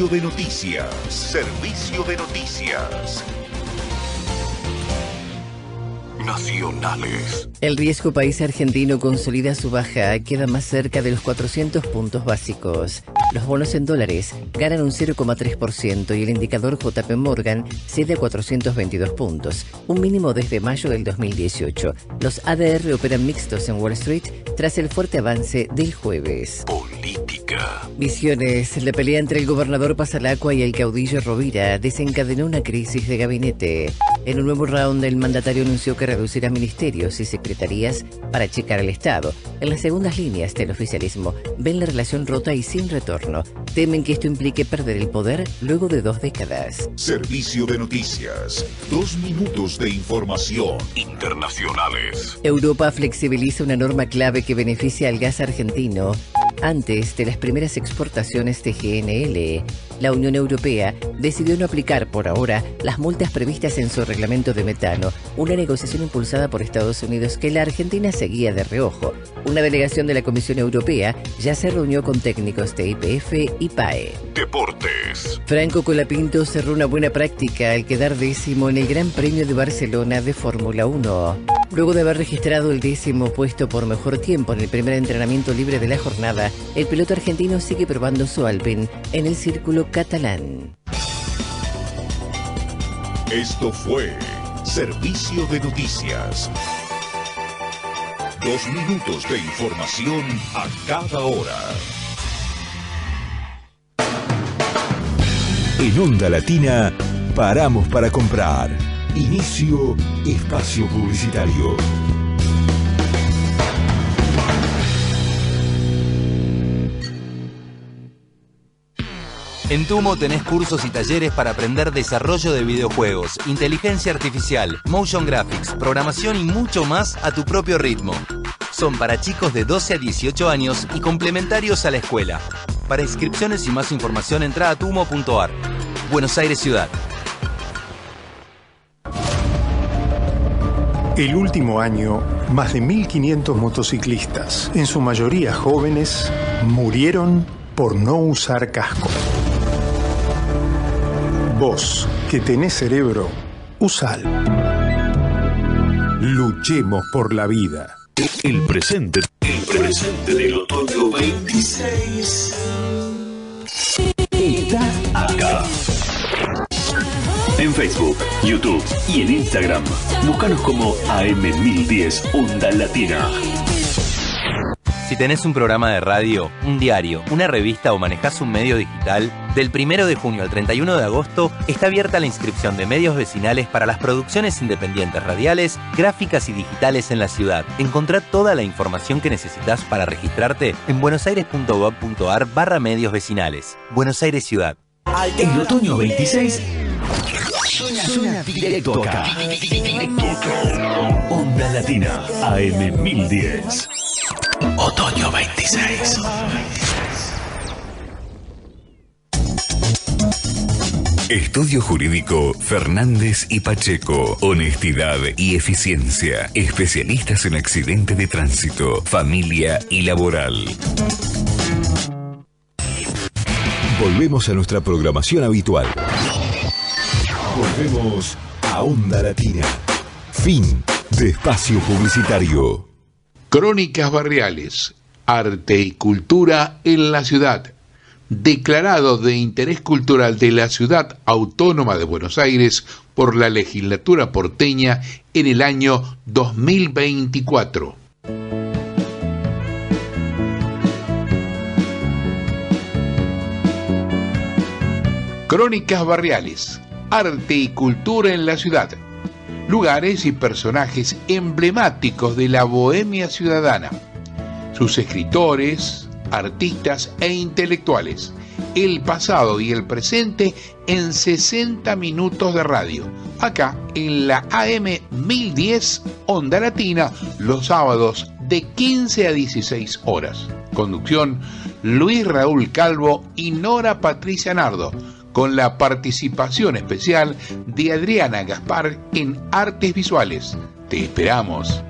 de noticias. Servicio de noticias. Nacionales. El riesgo país argentino consolida su baja, queda más cerca de los 400 puntos básicos. Los bonos en dólares ganan un 0,3% y el indicador JP Morgan cede a 422 puntos, un mínimo desde mayo del 2018. Los ADR operan mixtos en Wall Street tras el fuerte avance del jueves. Política. Misiones. La pelea entre el gobernador Pasalacqua y el caudillo Rovira desencadenó una crisis de gabinete. En un nuevo round, el mandatario anunció que reducirá ministerios y secretarías para checar el Estado. En las segundas líneas del oficialismo ven la relación rota y sin retorno. Temen que esto implique perder el poder luego de 2 décadas. Servicio de noticias. 2 minutos de información. Internacionales. Europa flexibiliza una norma clave que beneficia al gas argentino. Antes de las primeras exportaciones de GNL, la Unión Europea decidió no aplicar por ahora las multas previstas en su reglamento de metano, una negociación impulsada por Estados Unidos que la Argentina seguía de reojo. Una delegación de la Comisión Europea ya se reunió con técnicos de YPF y PAE. Deportes. Franco Colapinto cerró una buena práctica al quedar 10º en el Gran Premio de Barcelona de Fórmula 1. Luego de haber registrado el 10º puesto por mejor tiempo en el primer entrenamiento libre de la jornada, el piloto argentino sigue probando su Alpine en el círculo catalán. Esto fue Servicio de Noticias. 2 minutos de información a cada hora. En Onda Latina, paramos para comprar. Inicio espacio publicitario. En Tumo tenés cursos y talleres para aprender desarrollo de videojuegos, inteligencia artificial, motion graphics, programación y mucho más a tu propio ritmo. Son para chicos de 12 a 18 años y complementarios a la escuela. Para inscripciones y más información entra a tumo.ar. Buenos Aires Ciudad. El último año, más de 1.500 motociclistas, en su mayoría jóvenes, murieron por no usar casco. Vos, que tenés cerebro, usalo. Luchemos por la vida. El presente del otoño 26 está acá. En Facebook, YouTube y en Instagram, búscanos como AM1010 Onda Latina. Si tenés un programa de radio, un diario, una revista o manejás un medio digital, del 1 de junio al 31 de agosto está abierta la inscripción de medios vecinales para las producciones independientes radiales, gráficas y digitales en la ciudad. Encontrá toda la información que necesitas para registrarte en buenosaires.gov.ar/medios vecinales. Buenos Aires Ciudad. El otoño 26 suena directo acá. Onda Latina, AM1010. Otoño 26. Estudio Jurídico Fernández y Pacheco. Honestidad y eficiencia. Especialistas en accidente de tránsito, familia y laboral. Volvemos a nuestra programación habitual. Volvemos a Onda Latina. Fin de espacio publicitario. Crónicas barriales, arte y cultura en la ciudad. Declarado de interés cultural de la Ciudad Autónoma de Buenos Aires por la legislatura porteña en el año 2024. Crónicas barriales, arte y cultura en la ciudad. Lugares y personajes emblemáticos de la bohemia ciudadana. Sus escritores, artistas e intelectuales. El pasado y el presente en 60 minutos de radio. Acá en la AM1010 Onda Latina, los sábados de 15 a 16 horas. Conducción Luis Raúl Calvo y Nora Patricia Nardo, con la participación especial de Adriana Gaspar en Artes Visuales. Te esperamos.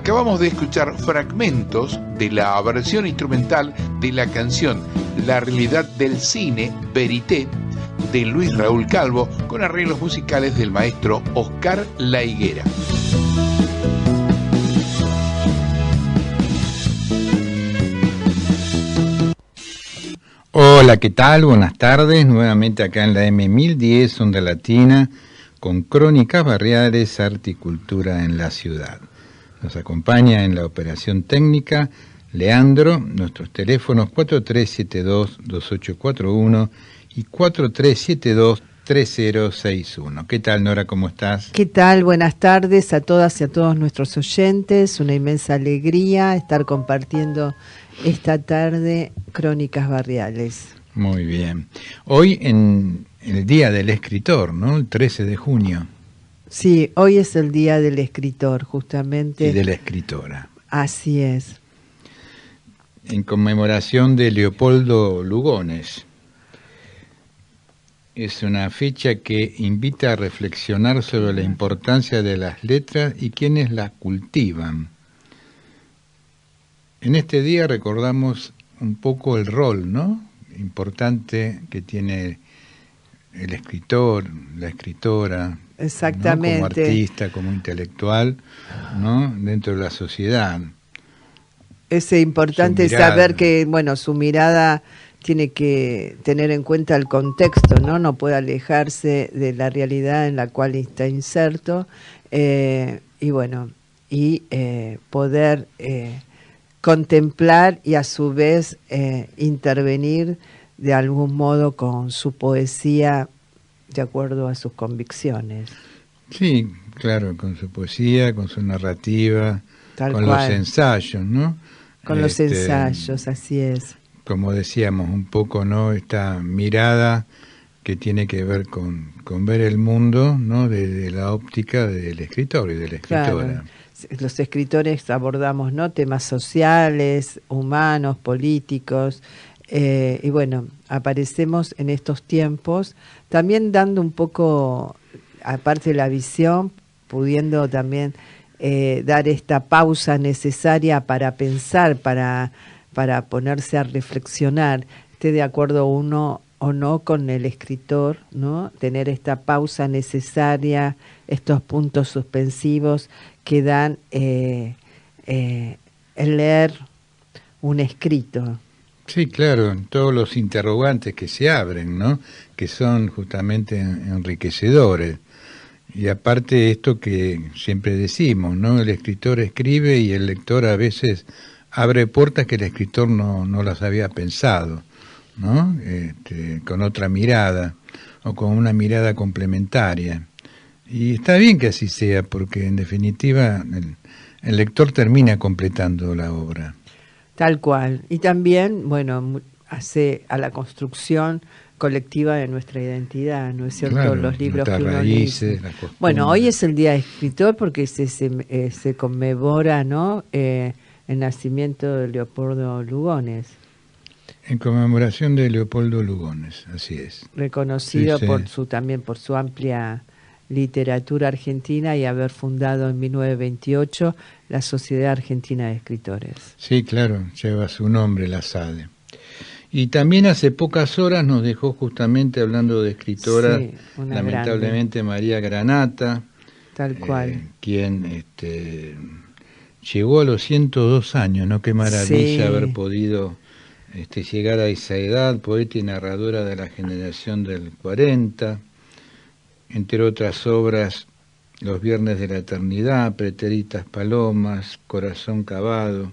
Acabamos de escuchar fragmentos de la versión instrumental de la canción La realidad del cine, Verité, de Luis Raúl Calvo, con arreglos musicales del maestro Oscar La Higuera. Hola, ¿qué tal? Buenas tardes, nuevamente acá en la M1010, Onda Latina, con Crónicas Barriales, Arte y Cultura en la Ciudad. Nos acompaña en la operación técnica Leandro, nuestros teléfonos 4372-2841 y 4372-3061. ¿Qué tal, Nora? ¿Cómo estás? ¿Qué tal? Buenas tardes a todas y a todos nuestros oyentes. Una inmensa alegría estar compartiendo esta tarde Crónicas Barriales. Muy bien. Hoy en el Día del Escritor, ¿no? El 13 de junio. Sí, hoy es el Día del Escritor, justamente. Y de la escritora. Así es. En conmemoración de Leopoldo Lugones. Es una fecha que invita a reflexionar sobre la importancia de las letras y quienes las cultivan. En este día recordamos un poco el rol, ¿no?, importante que tiene el escritor, la escritora, exactamente, ¿no?, como artista, como intelectual, ¿no?, dentro de la sociedad. Es importante saber que, bueno, su mirada tiene que tener en cuenta el contexto, ¿no? No puede alejarse de la realidad en la cual está inserto, y bueno, poder contemplar y a su vez intervenir de algún modo con su poesía de acuerdo a sus convicciones. Sí, claro, con su poesía, con su narrativa, con los ensayos, ¿no? Con los ensayos, así es. Como decíamos un poco, ¿no?, esta mirada que tiene que ver con ver el mundo, ¿no?, desde la óptica del escritor y de la escritora. Claro. Los escritores abordamos, ¿no?, temas sociales, humanos, políticos, y bueno, aparecemos en estos tiempos también dando un poco, aparte de la visión, pudiendo también dar esta pausa necesaria para pensar, para ponerse a reflexionar, esté de acuerdo uno o no con el escritor, ¿no?, tener esta pausa necesaria, estos puntos suspensivos que dan el leer un escrito. Sí, claro, todos los interrogantes que se abren, ¿no?, que son justamente enriquecedores. Y aparte esto que siempre decimos, ¿no?, el escritor escribe y el lector a veces abre puertas que el escritor no las había pensado, ¿no?, con otra mirada o con una mirada complementaria. Y está bien que así sea, porque en definitiva el lector termina completando la obra. Tal cual. Y también, bueno, hace a la construcción colectiva de nuestra identidad, ¿no es cierto? Claro, los libros que uno raíces, lee. Bueno, hoy es el Día del Escritor porque se conmemora, ¿no?, el nacimiento de Leopoldo Lugones. En conmemoración de Leopoldo Lugones, así es. Reconocido sí, sí, también por su amplia literatura argentina y haber fundado en 1928 la Sociedad Argentina de Escritores. Sí, claro, lleva su nombre, la SADE. Y también hace pocas horas nos dejó, justamente hablando de escritoras, sí, lamentablemente grande, María Granata, tal cual, quien llegó a los 102 años, ¿no? Qué maravilla, sí, haber podido llegar a esa edad, poeta y narradora de la generación del 40, entre otras obras, Los Viernes de la Eternidad, Preteritas Palomas, Corazón Cavado.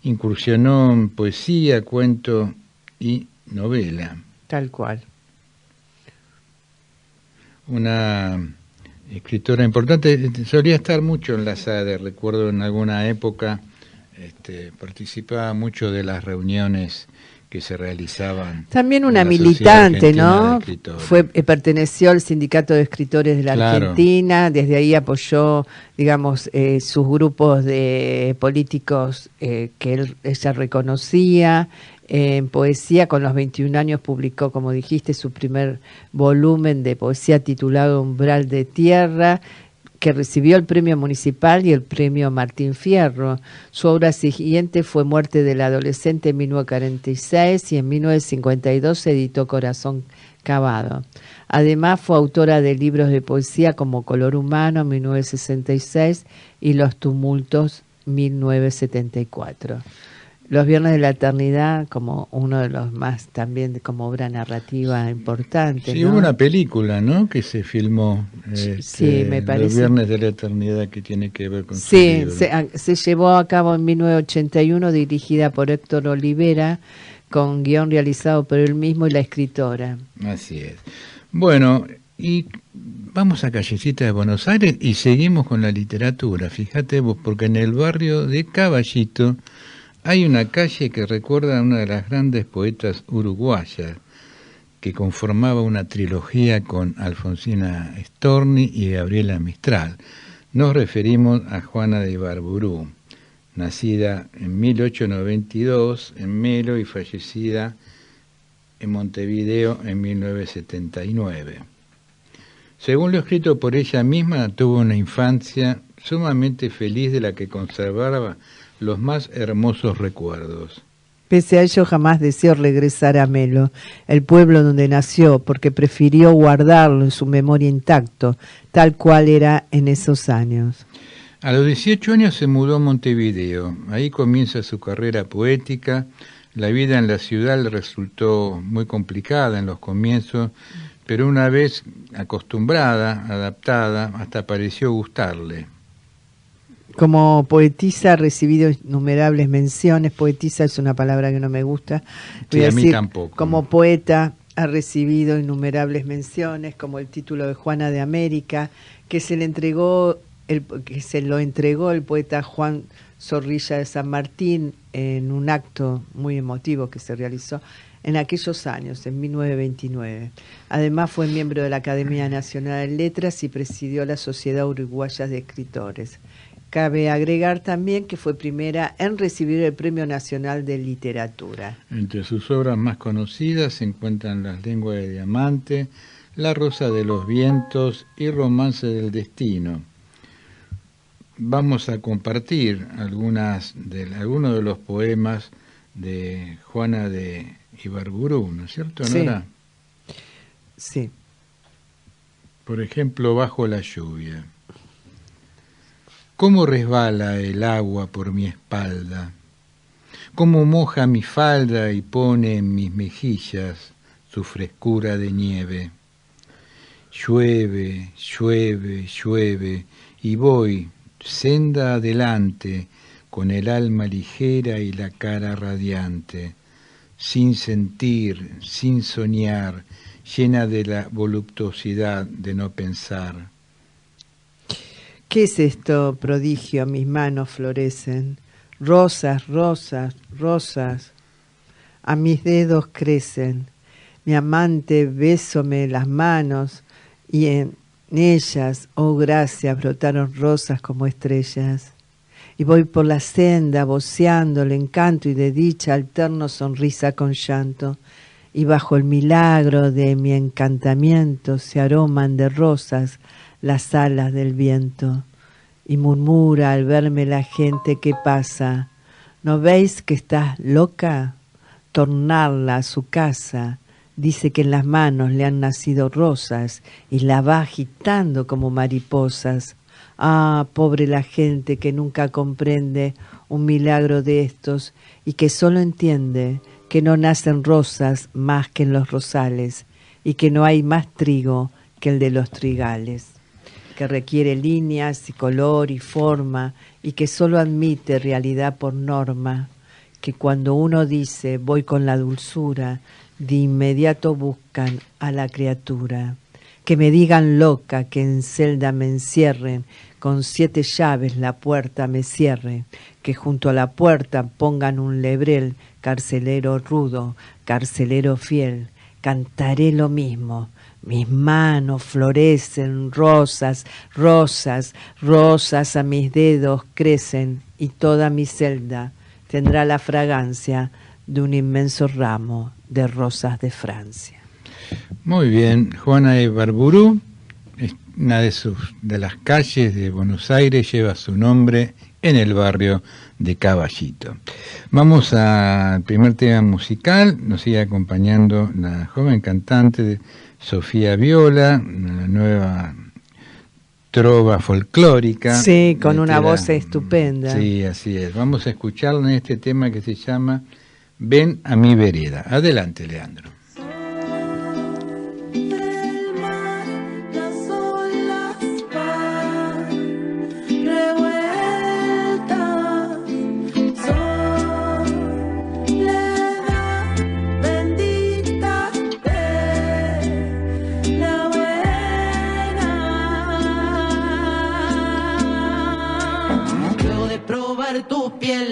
Incursionó en poesía, cuento y novela. Tal cual. Una escritora importante, solía estar mucho en la SADE, recuerdo en alguna época, participaba mucho de las reuniones que se realizaban. También una militante, ¿no? Perteneció al Sindicato de Escritores de la Argentina, desde ahí apoyó, digamos, sus grupos de políticos que ella reconocía. En poesía, con los 21 años publicó, como dijiste, su primer volumen de poesía titulado Umbral de Tierra, que recibió el premio municipal y el premio Martín Fierro. Su obra siguiente fue Muerte del adolescente en 1946 y en 1952 se editó Corazón Cavado. Además fue autora de libros de poesía como Color Humano en 1966 y Los Tumultos 1974. Los Viernes de la Eternidad como uno de los más también como obra narrativa importante. Sí, ¿no? hubo una película, ¿no?, que se filmó. Sí, me parece. Los Viernes de la Eternidad, que tiene que ver con su Sí, libro. se llevó a cabo en 1981, dirigida por Héctor Olivera, con guión realizado por él mismo y la escritora. Así es. Bueno, y vamos a Callecita de Buenos Aires y seguimos con la literatura. Fíjate vos, porque en el barrio de Caballito hay una calle que recuerda a una de las grandes poetas uruguayas que conformaba una trilogía con Alfonsina Storni y Gabriela Mistral. Nos referimos a Juana de Ibarburu, nacida en 1892 en Melo y fallecida en Montevideo en 1979. Según lo escrito por ella misma, tuvo una infancia sumamente feliz de la que conservaba los más hermosos recuerdos. Pese a ello, jamás deseó regresar a Melo, el pueblo donde nació, porque prefirió guardarlo en su memoria intacto, tal cual era en esos años. A los 18 años se mudó a Montevideo. Ahí comienza su carrera poética. La vida en la ciudad le resultó muy complicada en los comienzos, pero una vez acostumbrada, adaptada, hasta pareció gustarle. Como poetisa ha recibido innumerables menciones. Poetisa es una palabra que no me gusta. Sí, a mí tampoco. Como poeta ha recibido innumerables menciones, como el título de Juana de América, que se lo entregó el poeta Juan Zorrilla de San Martín en un acto muy emotivo que se realizó en aquellos años, en 1929. Además fue miembro de la Academia Nacional de Letras y presidió la Sociedad Uruguaya de Escritores. Cabe agregar también que fue primera en recibir el Premio Nacional de Literatura. Entre sus obras más conocidas se encuentran Las Lenguas de Diamante, La Rosa de los Vientos y Romance del Destino. Vamos a compartir algunos de los poemas de Juana de Ibarburu, ¿no es cierto, Nora? Sí. Por ejemplo, Bajo la lluvia. ¿Cómo resbala el agua por mi espalda? ¿Cómo moja mi falda y pone en mis mejillas su frescura de nieve? Llueve, llueve, llueve, y voy, senda adelante, con el alma ligera y la cara radiante, sin sentir, sin soñar, llena de la voluptuosidad de no pensar. ¿Qué es esto, prodigio? Mis manos florecen. Rosas, rosas, rosas. A mis dedos crecen. Mi amante bésome las manos y en ellas, oh gracias, brotaron rosas como estrellas. Y voy por la senda voceando el encanto y de dicha alterno sonrisa con llanto. Y bajo el milagro de mi encantamiento se aroman de rosas las alas del viento, y murmura al verme la gente que pasa: ¿no veis que estás loca? Tornarla a su casa. Dice que en las manos le han nacido rosas y la va agitando como mariposas. Ah, pobre la gente que nunca comprende un milagro de estos y que solo entiende que no nacen rosas más que en los rosales y que no hay más trigo que el de los trigales, que requiere líneas y color y forma y que solo admite realidad por norma, que cuando uno dice voy con la dulzura, de inmediato buscan a la criatura, que me digan loca, que en celda me encierren, con 7 llaves la puerta me cierre, que junto a la puerta pongan un lebrel, carcelero rudo, carcelero fiel, cantaré lo mismo. Mis manos florecen, rosas, rosas, rosas a mis dedos crecen y toda mi celda tendrá la fragancia de un inmenso ramo de rosas de Francia. Muy bien, Juana de Ibarburu una de las calles de Buenos Aires lleva su nombre en el barrio de Caballito. Vamos al primer tema musical. Nos sigue acompañando la joven cantante Sofía Viola, la nueva trova folclórica. Sí, con una voz estupenda. Sí, así es. Vamos a escucharla en este tema que se llama Ven a mi vereda. Adelante, Leandro.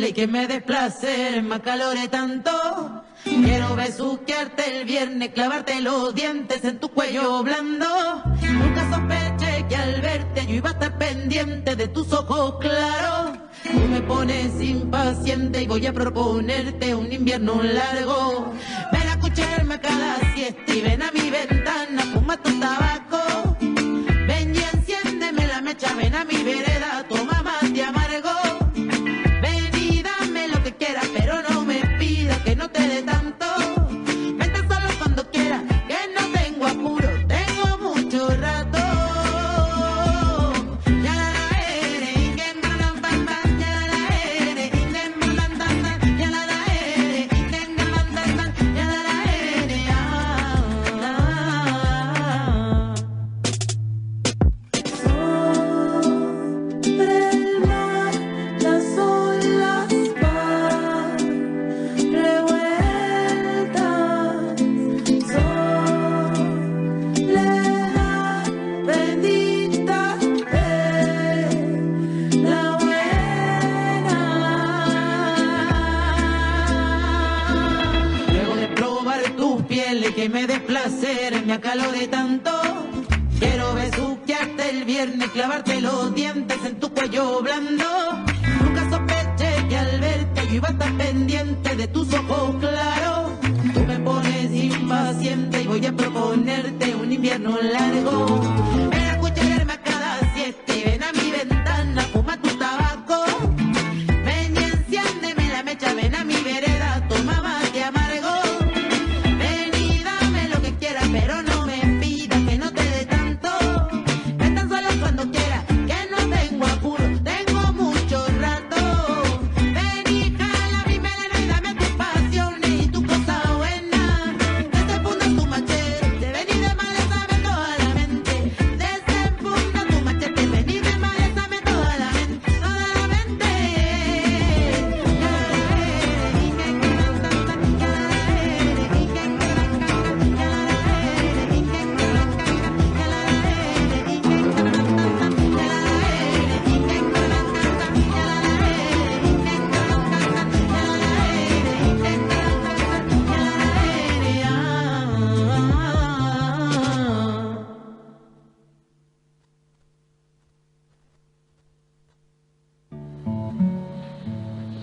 Y que me des placer, me acalore tanto. Quiero besuquearte el viernes, clavarte los dientes en tu cuello blando. Nunca sospeché que al verte yo iba a estar pendiente de tus ojos claros. Tú me pones impaciente y voy a proponerte un invierno largo. Ven a escucharme a cada siesta y ven a mi ventana, fuma tu tabaco. Ven y enciéndeme la mecha, ven a mi vereda, toma mate amargo. Pero no me pidas que no te dé tanto. Vente solo cuando quieras, que no tengo apuro, tengo mucho rato. Ya la eres, y que mandan pan, ya la eres, y que mandan tan, ya la eres, y que mandan tan, ya la eres. Sobre el mar, las olas que me des placer, me acalore tanto. Quiero besuquearte el viernes, clavarte los dientes en tu cuello blando. Nunca sospeché que al verte yo iba a estar pendiente de tus ojos claros. Tú me pones impaciente y voy a proponerte un invierno largo. Ven a escucharme a cada siesta y ven a mi ventana, fuma tu tabaco. Ven y enciéndeme la mecha, ven a mi vereda, toma mate amargo. Pero no me pidas que no te dé tanto. Ven tan solo cuando quieras, que no tengo apuro, tengo mucho rato. Ven y jala mi melena y dame tus pasiones y tu cosa buena. Desenfunda tu machete, ven y de malezame toda la mente. Desenfunda tu machete, ven y de malezame toda la mente, toda la mente.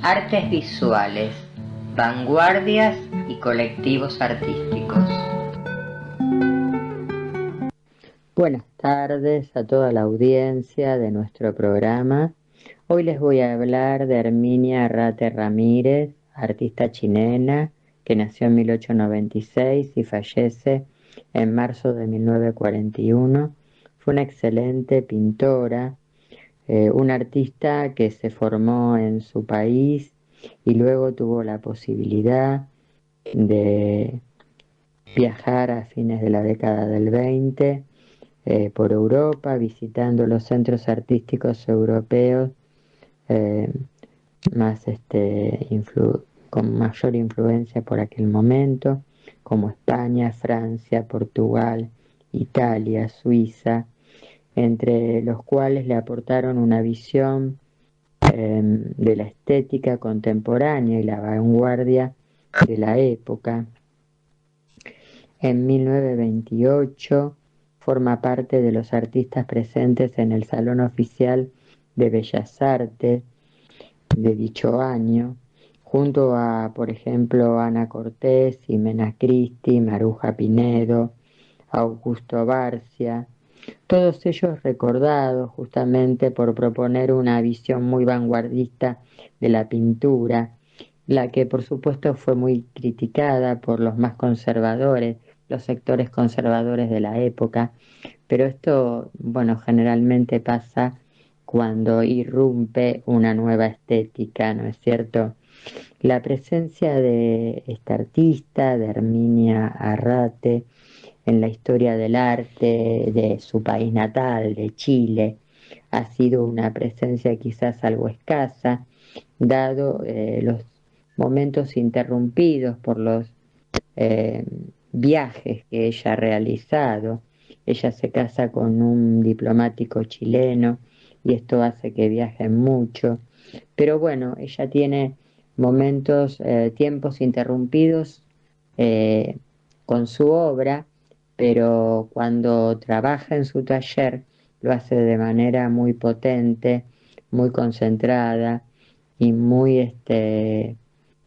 Artes visuales, vanguardias y colectivos artísticos. Buenas tardes a toda la audiencia de nuestro programa. Hoy les voy a hablar de Herminia Arrate Ramírez, artista chilena que nació en 1896 y fallece en marzo de 1941. Fue una excelente pintora, una artista que se formó en su país y luego tuvo la posibilidad de viajar a fines de la década del 20 por Europa, visitando los centros artísticos europeos con mayor influencia por aquel momento, como España, Francia, Portugal, Italia, Suiza, entre los cuales le aportaron una visión de la estética contemporánea y la vanguardia de la época. En 1928 forma parte de los artistas presentes en el Salón Oficial de Bellas Artes de dicho año, junto a, por ejemplo, Ana Cortés, Ximena Christi, Maruja Pinedo, Augusto Barcia, todos ellos recordados justamente por proponer una visión muy vanguardista de la pintura, la que por supuesto fue muy criticada por los más conservadores, los sectores conservadores de la época, pero esto, bueno, generalmente pasa cuando irrumpe una nueva estética, ¿no es cierto? La presencia de esta artista, de Herminia Arrate, en la historia del arte de su país natal, de Chile, ha sido una presencia quizás algo escasa, dado los momentos interrumpidos por los eh, viajes que ella ha realizado. Ella se casa con un diplomático chileno y esto hace que viajen mucho. Pero bueno, ella tiene momentos, tiempos interrumpidos con su obra, pero cuando trabaja en su taller lo hace de manera muy potente, muy concentrada y muy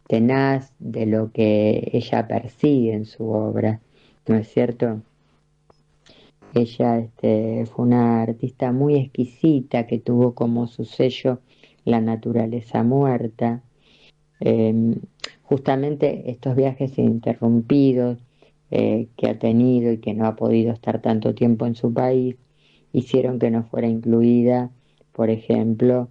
tenaz de lo que ella persigue en su obra, ¿no es cierto? Ella fue una artista muy exquisita que tuvo como su sello la naturaleza muerta. Justamente estos viajes interrumpidos que ha tenido y que no ha podido estar tanto tiempo en su país hicieron que no fuera incluida, por ejemplo,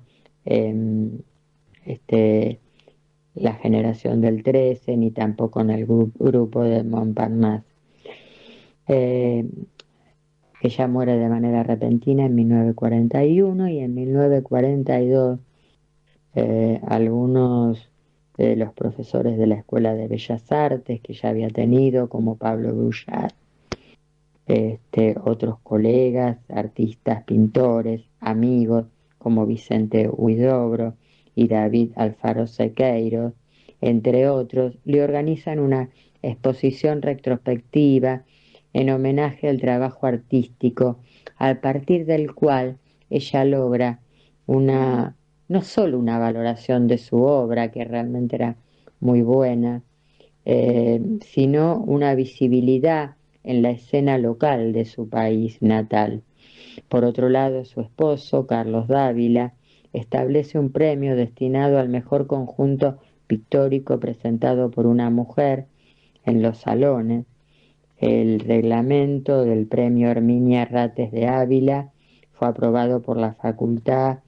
la generación del 13, ni tampoco en el grupo de Montparnasse. Ella muere de manera repentina en 1941 y en 1942 algunos de los profesores de la Escuela de Bellas Artes que ya había tenido, como Pablo Bruyat, otros colegas, artistas, pintores, amigos, como Vicente Huidobro y David Alfaro Sequeiros, entre otros, le organizan una exposición retrospectiva en homenaje al trabajo artístico, a partir del cual ella logra no solo una valoración de su obra, que realmente era muy buena, sino una visibilidad en la escena local de su país natal. Por otro lado, su esposo, Carlos Dávila, establece un premio destinado al mejor conjunto pictórico presentado por una mujer en los salones. El reglamento del premio Herminia Rates de Ávila fue aprobado por la Facultad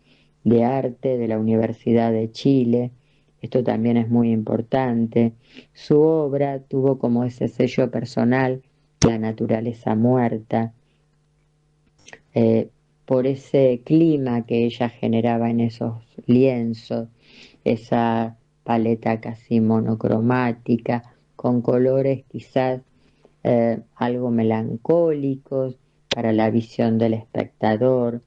de Arte de la Universidad de Chile. Esto también es muy importante. Su obra tuvo como ese sello personal la naturaleza muerta, por ese clima que ella generaba en esos lienzos, esa paleta casi monocromática, con colores quizás algo melancólicos para la visión del espectador,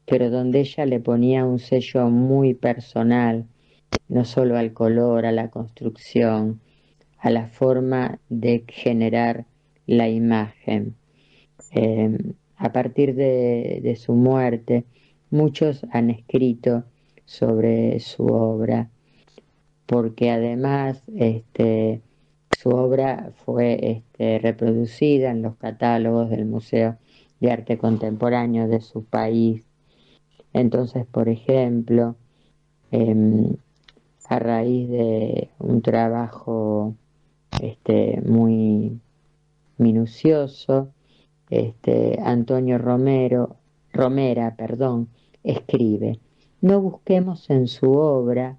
pero donde ella le ponía un sello muy personal, no solo al color, a la construcción, a la forma de generar la imagen. A partir de su muerte, muchos han escrito sobre su obra, porque además su obra fue reproducida en los catálogos del Museo de Arte Contemporáneo de su país. Entonces, por ejemplo, a raíz de un trabajo muy minucioso, Antonio Romera, escribe: no busquemos en su obra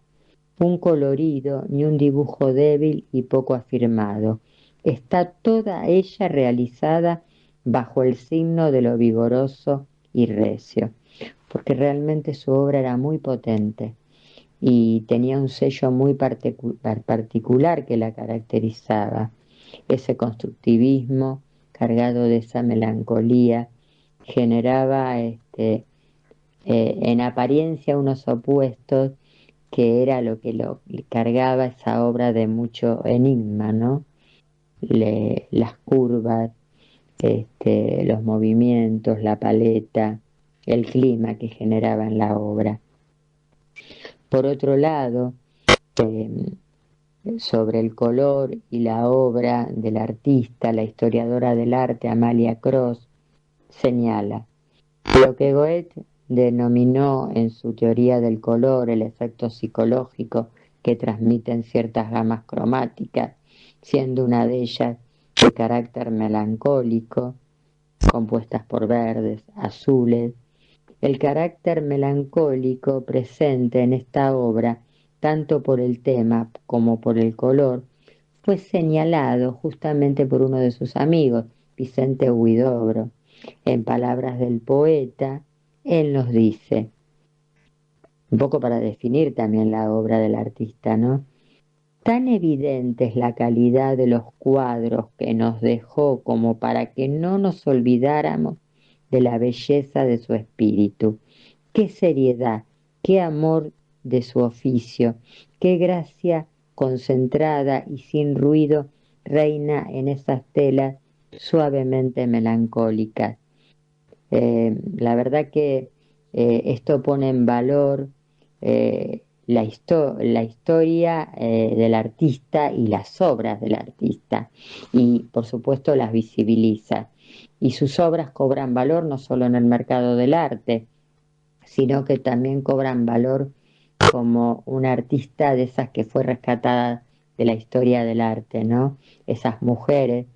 un colorido ni un dibujo débil y poco afirmado. Está toda ella realizada bajo el signo de lo vigoroso y recio, porque realmente su obra era muy potente y tenía un sello muy particular que la caracterizaba, ese constructivismo cargado de esa melancolía, generaba en apariencia unos opuestos, que era lo que lo cargaba esa obra de mucho enigma, ¿no? Las curvas, los movimientos, la paleta, el clima que generaba en la obra. Por otro lado, sobre el color y la obra del artista, la historiadora del arte Amalia Cross señala: lo que Goethe denominó en su teoría del color el efecto psicológico que transmiten ciertas gamas cromáticas, siendo una de ellas de carácter melancólico, compuestas por verdes, azules. El carácter melancólico presente en esta obra, tanto por el tema como por el color, fue señalado justamente por uno de sus amigos, Vicente Huidobro. En palabras del poeta, él nos dice, un poco para definir también la obra del artista, ¿no? Tan evidente es la calidad de los cuadros que nos dejó como para que no nos olvidáramos de la belleza de su espíritu. Qué seriedad, qué amor de su oficio, qué gracia concentrada y sin ruido reina en esas telas suavemente melancólicas. La verdad que esto pone en valor la historia del artista y las obras del artista, y por supuesto las visibiliza, y sus obras cobran valor no solo en el mercado del arte, sino que también cobran valor como una artista de esas que fue rescatada de la historia del arte, ¿no? Esas mujeres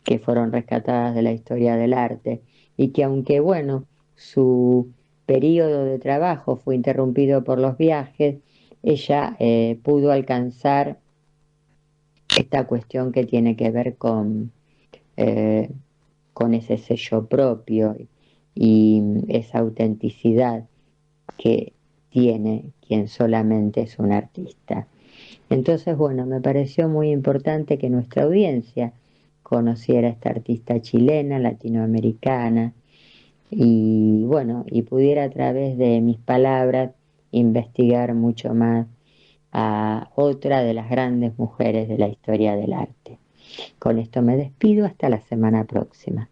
que fueron rescatadas de la historia del arte y que, aunque bueno, su periodo de trabajo fue interrumpido por los viajes, ella pudo alcanzar esta cuestión que tiene que ver con ese sello propio y esa autenticidad que tiene quien solamente es un artista. Entonces, bueno, me pareció muy importante que nuestra audiencia conociera a esta artista chilena, latinoamericana, y bueno, y pudiera a través de mis palabras investigar mucho más a otra de las grandes mujeres de la historia del arte. Con esto me despido, hasta la semana próxima.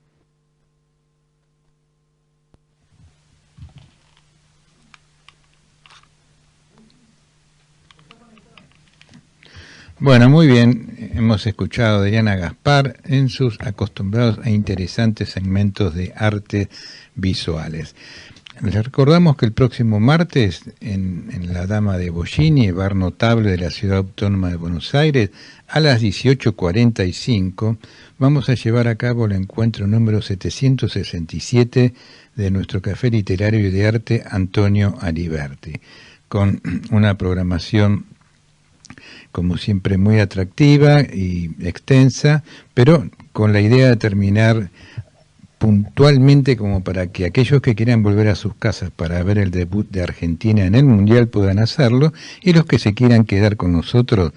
Bueno, muy bien, hemos escuchado a Adriana Gaspar en sus acostumbrados e interesantes segmentos de artes visuales. Les recordamos que el próximo martes en La Dama de Bollini, bar notable de la Ciudad Autónoma de Buenos Aires, a las 18:45, vamos a llevar a cabo el encuentro número 767 de nuestro Café Literario y de Arte Antonio Aliberti, con una programación como siempre muy atractiva y extensa, pero con la idea de terminar puntualmente como para que aquellos que quieran volver a sus casas para ver el debut de Argentina en el Mundial puedan hacerlo, y los que se quieran quedar con nosotros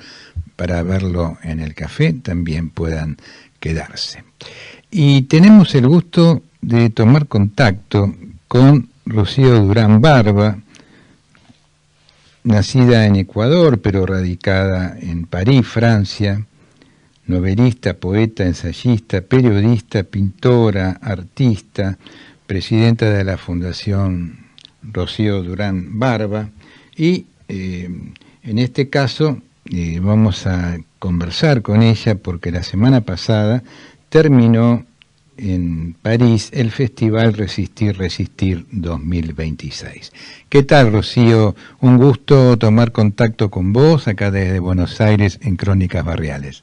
para verlo en el café también puedan quedarse. Y tenemos el gusto de tomar contacto con Rocío Durán Barba, nacida en Ecuador pero radicada en París, Francia, novelista, poeta, ensayista, periodista, pintora, artista, presidenta de la Fundación Rocío Durán Barba, y en este caso vamos a conversar con ella porque la semana pasada terminó en París el Festival Resistir 2026. ¿Qué tal, Rocío? Un gusto tomar contacto con vos acá desde Buenos Aires en Crónicas Barriales.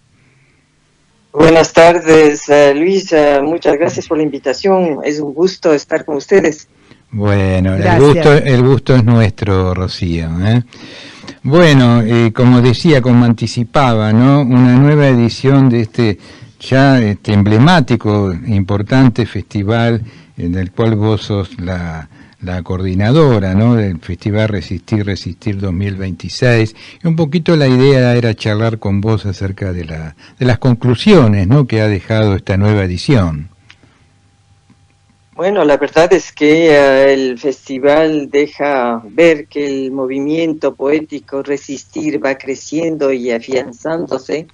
Buenas tardes, Luis. Muchas gracias por la invitación. Es un gusto estar con ustedes. Bueno, el gusto es nuestro, Rocío, ¿eh? Bueno, como decía, como anticipaba, ¿no? Una nueva edición de este ya emblemático, importante festival en el cual vos sos la coordinadora, ¿no?, del Festival Resistir 2026, y un poquito la idea era charlar con vos acerca de las conclusiones, ¿no?, que ha dejado esta nueva edición. Bueno, la verdad es que el festival deja ver que el movimiento poético Resistir va creciendo y afianzándose,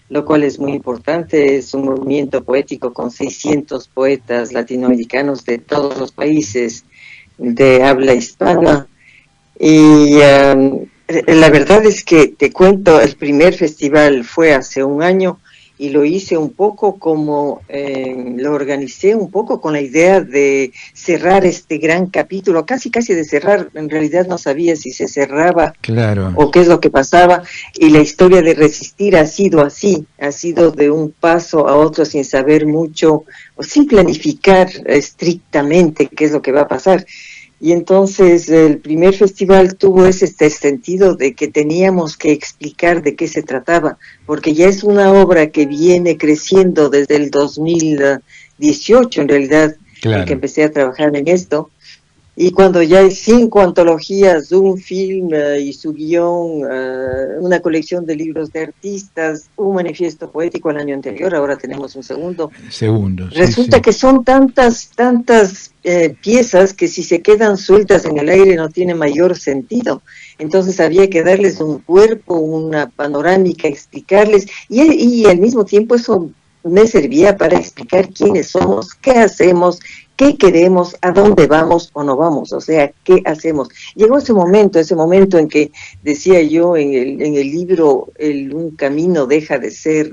lo cual es muy importante. Es un movimiento poético con 600 poetas latinoamericanos de todos los países de habla hispana, y la verdad es que, te cuento, el primer festival fue hace un año y lo hice un poco como, lo organicé un poco con la idea de cerrar este gran capítulo, casi de cerrar, en realidad no sabía si se cerraba o qué es lo que pasaba, y la historia de resistir ha sido así, ha sido de un paso a otro sin saber mucho, o sin planificar estrictamente qué es lo que va a pasar. Y entonces el primer festival tuvo ese sentido de que teníamos que explicar de qué se trataba, porque ya es una obra que viene creciendo desde el 2018, en realidad, en que empecé a trabajar en esto. Y cuando ya hay 5 antologías, un film y su guión, una colección de libros de artistas, un manifiesto poético el año anterior, ahora tenemos un segundo. Resulta que son tantas piezas que si se quedan sueltas en el aire no tiene mayor sentido. Entonces había que darles un cuerpo, una panorámica, explicarles, y al mismo tiempo eso me servía para explicar quiénes somos, qué hacemos, qué queremos, a dónde vamos o no vamos, o sea, qué hacemos. Llegó ese momento en que decía yo en el libro, un camino deja de ser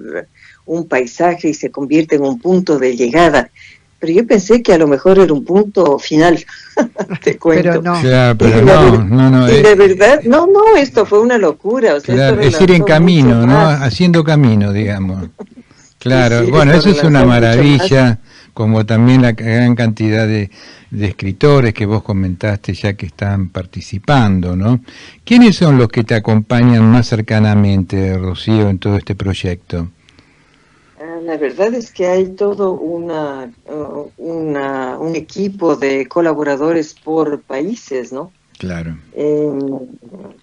un paisaje y se convierte en un punto de llegada. Pero yo pensé que a lo mejor era un punto final, te cuento. Pero no. No. Y de verdad, no, esto fue una locura. O sea, es ir en camino, ¿no? Haciendo camino, digamos. Claro, sí, bueno, eso es una maravilla, como también la gran cantidad de escritores que vos comentaste ya que están participando, ¿no? ¿Quiénes son los que te acompañan más cercanamente, Rocío, en todo este proyecto? La verdad es que hay todo un equipo de colaboradores por países, ¿no? Claro.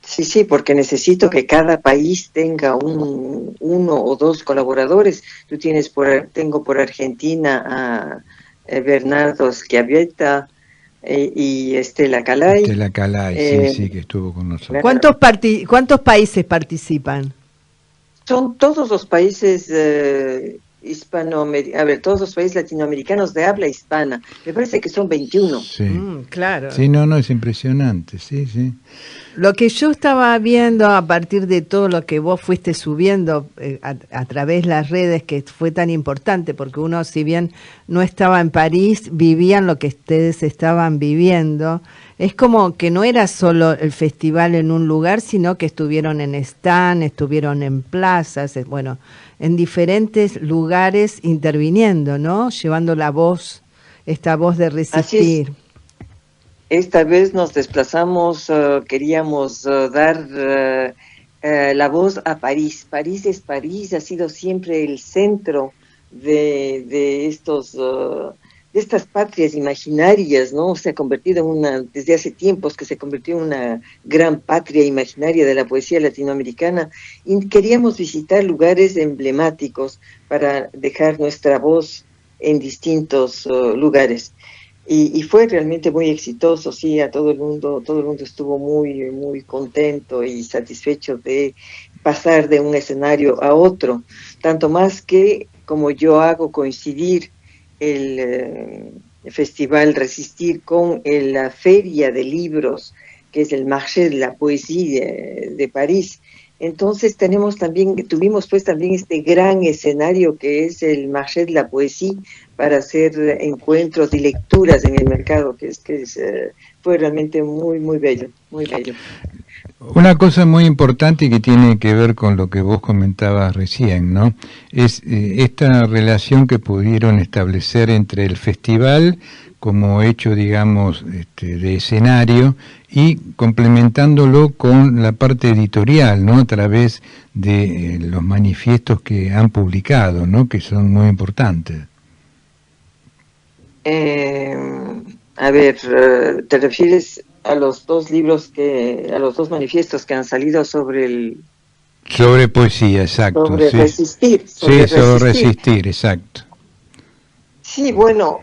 Sí, porque necesito que cada país tenga uno o dos colaboradores. Tengo por Argentina a Bernardo Schiavetta y Estela Calay. Estela Calay, sí, que estuvo con nosotros. ¿Cuántos países participan? Son todos los países todos los países latinoamericanos de habla hispana. Me parece que son 21. Sí. Claro. Sí, no, es impresionante, sí. Lo que yo estaba viendo a partir de todo lo que vos fuiste subiendo a través de las redes, que fue tan importante, porque uno, si bien no estaba en París, vivían lo que ustedes estaban viviendo. Es como que no era solo el festival en un lugar, sino que estuvieron en stand, estuvieron en plazas, en diferentes lugares interviniendo, ¿no? Llevando esta voz de resistir. Esta vez nos desplazamos, queríamos dar la voz a París. París es París, ha sido siempre el centro de estas patrias imaginarias, ¿no? Se ha convertido desde hace tiempos que se convirtió en una gran patria imaginaria de la poesía latinoamericana, y queríamos visitar lugares emblemáticos para dejar nuestra voz en distintos lugares. Y fue realmente muy exitoso, sí, todo el mundo estuvo muy, muy contento y satisfecho de pasar de un escenario a otro, tanto más que como yo hago coincidir el Festival Resistir con la Feria de Libros, que es el Marché de la Poésie de París. Entonces tuvimos pues también este gran escenario que es el Marché de la Poésie para hacer encuentros y lecturas en el mercado, fue realmente muy, muy bello, muy bello. Una cosa muy importante que tiene que ver con lo que vos comentabas recién, ¿no? Es esta relación que pudieron establecer entre el festival como hecho, digamos, de escenario y complementándolo con la parte editorial, ¿no? A través de los manifiestos que han publicado, ¿no? Que son muy importantes. ¿Te refieres a los dos manifiestos que han salido sobre poesía, exacto. Sobre resistir. Sobre resistir, exacto. Sí, bueno,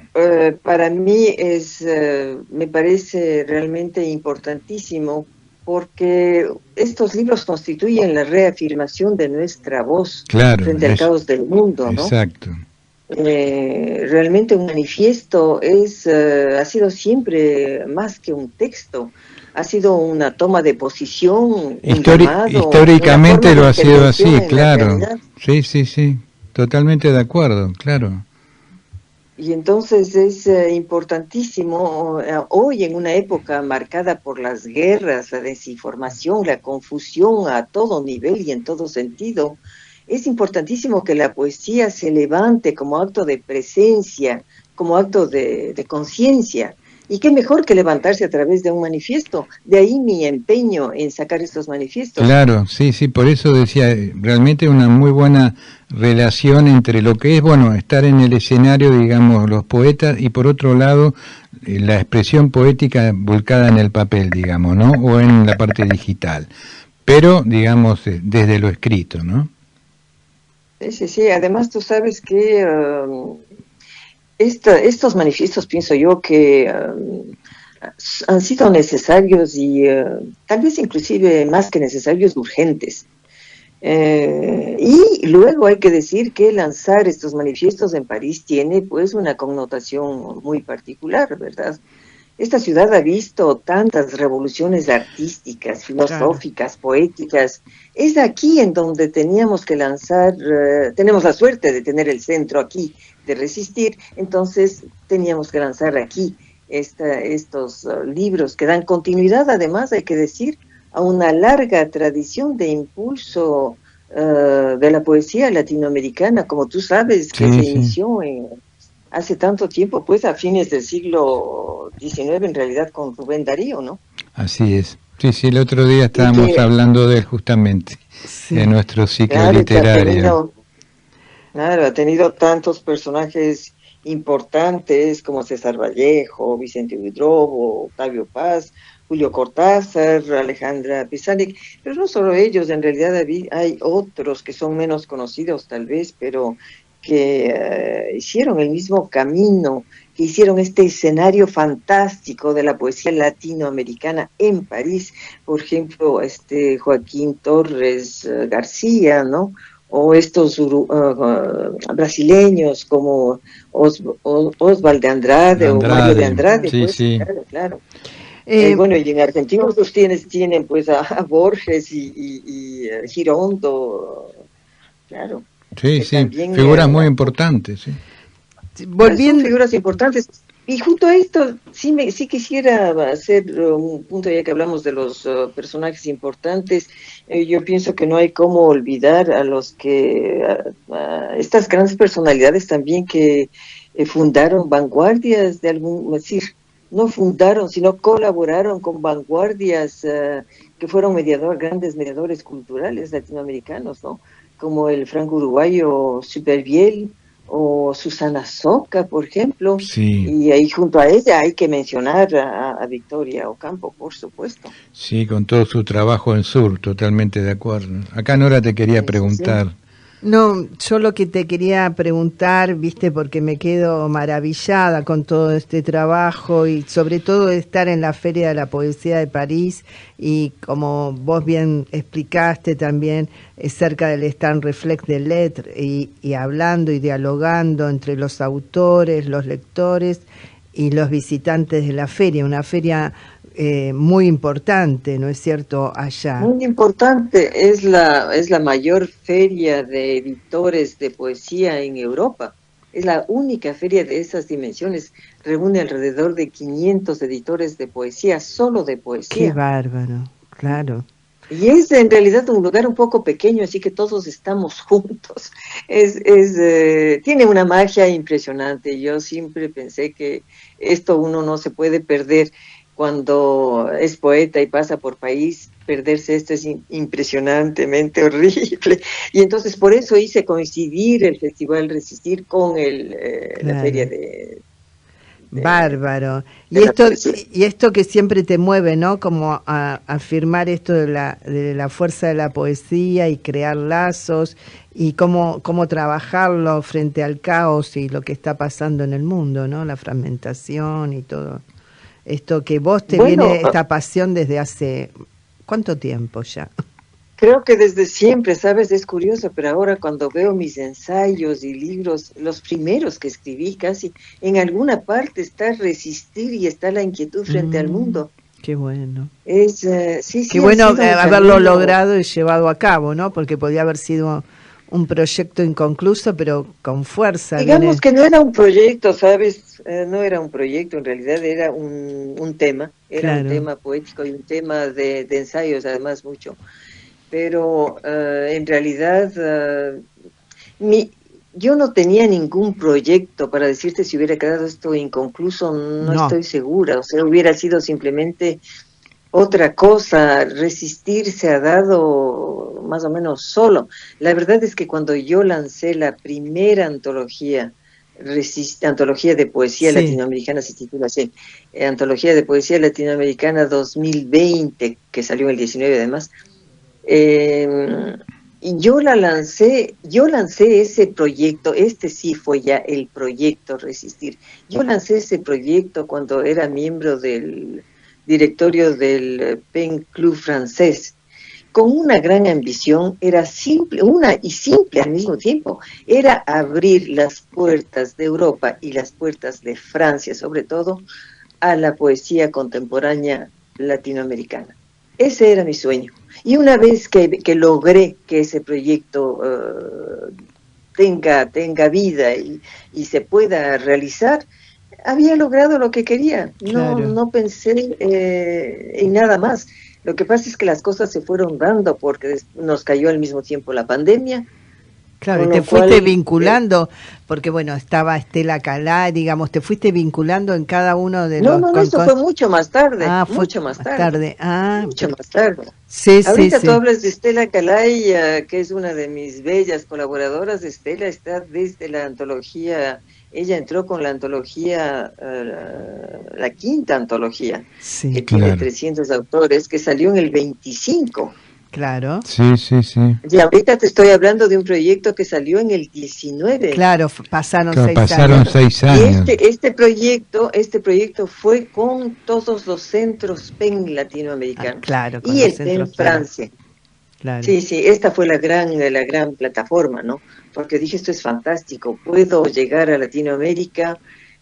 para mí me parece realmente importantísimo porque estos libros constituyen la reafirmación de nuestra voz frente al caos del mundo, ¿no? Exacto. Realmente un manifiesto ha sido siempre más que un texto, ha sido una toma de posición, históricamente lo ha sido así, claro. Sí, totalmente de acuerdo, claro. Y entonces es importantísimo, hoy en una época marcada por las guerras, la desinformación, la confusión a todo nivel y en todo sentido, es importantísimo que la poesía se levante como acto de presencia, como acto de conciencia. Y qué mejor que levantarse a través de un manifiesto. De ahí mi empeño en sacar estos manifiestos. Claro, sí, por eso decía, realmente una muy buena relación entre lo que es, bueno, estar en el escenario, digamos, los poetas, y por otro lado, la expresión poética volcada en el papel, digamos, ¿no? O en la parte digital. Pero, digamos, desde lo escrito, ¿no? Sí. Además, tú sabes que estos manifiestos, pienso yo, que han sido necesarios y tal vez inclusive más que necesarios, urgentes. Y luego hay que decir que lanzar estos manifiestos en París tiene pues una connotación muy particular, ¿verdad? Esta ciudad ha visto tantas revoluciones artísticas, filosóficas, poéticas. Es aquí en donde teníamos que lanzar, tenemos la suerte de tener el centro aquí, de resistir, entonces teníamos que lanzar aquí estos libros que dan continuidad, además, hay que decir, a una larga tradición de impulso de la poesía latinoamericana, como tú sabes, que se inició hace tanto tiempo, pues a fines del siglo XIX, en realidad, con Rubén Darío, ¿no? Así es. Sí, el otro día estábamos hablando de él justamente, de nuestro ciclo literario. Ha tenido tantos personajes importantes como César Vallejo, Vicente Huidrobo, Octavio Paz, Julio Cortázar, Alejandra Pizarnik, pero no solo ellos, en realidad hay otros que son menos conocidos tal vez, pero que hicieron el mismo camino, que hicieron este escenario fantástico de la poesía latinoamericana en París, por ejemplo, Joaquín Torres García, ¿no? O estos brasileños como Oswald de Andrade o Mario de Andrade, sí, pues, sí. Claro. Bueno, y en Argentina pues tienen pues a Borges y Girondo, claro. Sí, figuras muy importantes, sí. Son figuras importantes. Y junto a esto, sí quisiera hacer un punto, ya que hablamos de los personajes importantes. Yo pienso que no hay cómo olvidar a los que, estas grandes personalidades también que fundaron vanguardias de algún, es decir, no fundaron, sino colaboraron con vanguardias que fueron grandes mediadores culturales latinoamericanos, ¿no? Como el franco-uruguayo Supervielle, o Susana Soca, por ejemplo, y ahí junto a ella hay que mencionar a Victoria Ocampo, por supuesto. Sí, con todo su trabajo en Sur, totalmente de acuerdo. Acá Nora te quería preguntar. No, yo lo que te quería preguntar, viste, porque me quedo maravillada con todo este trabajo y sobre todo de estar en la Feria de la Poesía de París y como vos bien explicaste también cerca del stand Reflect de Lettres y hablando y dialogando entre los autores, los lectores y los visitantes de la feria, una feria muy importante, ¿no es cierto?, allá. Muy importante, es la mayor feria de editores de poesía en Europa. Es la única feria de esas dimensiones. Reúne alrededor de 500 editores de poesía, solo de poesía. Qué bárbaro, claro. Y es en realidad un lugar un poco pequeño, así que todos estamos juntos. Tiene una magia impresionante. Yo siempre pensé que esto uno no se puede perder. Cuando es poeta y pasa por país, perderse esto es impresionantemente horrible. Y entonces por eso hice coincidir el Festival Resistir con la feria de bárbaro. Y esto que siempre te mueve, ¿no? Como a afirmar esto de la fuerza de la poesía y crear lazos y cómo trabajarlo frente al caos y lo que está pasando en el mundo, ¿no? La fragmentación y todo. Esto que vos viene esta pasión desde hace ¿cuánto tiempo ya? Creo que desde siempre, ¿sabes? Es curioso, pero ahora cuando veo mis ensayos y libros, los primeros que escribí casi, en alguna parte está resistir y está la inquietud frente al mundo. Qué bueno. Sí, qué bueno haberlo logrado y llevado a cabo, ¿no? Porque podía haber sido un proyecto inconcluso, pero con fuerza. Digamos que no era un proyecto, ¿sabes? No era un proyecto, en realidad era un tema. Era un tema poético y un tema de ensayos, además, mucho. Pero en realidad yo no tenía ningún proyecto para decirte si hubiera quedado esto inconcluso, no estoy segura. O sea, hubiera sido simplemente otra cosa. Resistir se ha dado más o menos solo. La verdad es que cuando yo lancé la primera antología de poesía latinoamericana, se titula así, Antología de Poesía Latinoamericana 2020, que salió en el 19 además, y yo lancé ese proyecto. Este sí fue ya el proyecto Resistir. Yo lancé ese proyecto cuando era miembro del directorio del Pen Club francés, con una gran ambición. Era simple al mismo tiempo, era abrir las puertas de Europa y las puertas de Francia, sobre todo, a la poesía contemporánea latinoamericana. Ese era mi sueño. Y una vez que logré que ese proyecto tenga vida y se pueda realizar, había logrado lo que quería. No pensé en nada más. Lo que pasa es que las cosas se fueron dando porque nos cayó al mismo tiempo la pandemia. Claro, y te fuiste vinculando, porque bueno, estaba Estela Calá, digamos, te fuiste vinculando en cada uno de los... No, eso fue mucho más tarde. Mucho más tarde. Sí, ahorita tú hablas de Estela Calá, que es una de mis bellas colaboradoras. Estela está desde la antología, ella entró con la antología, la quinta antología, que tiene 300 autores, que salió en el 25. Claro. Sí. Y ahorita te estoy hablando de un proyecto que salió en el 19. Claro, pasaron 6 años. Y este proyecto fue con todos los centros PEN latinoamericanos. Y el PEN Francia. Claro. Sí, esta fue la gran plataforma, ¿no? Porque dije, esto es fantástico, puedo llegar a Latinoamérica,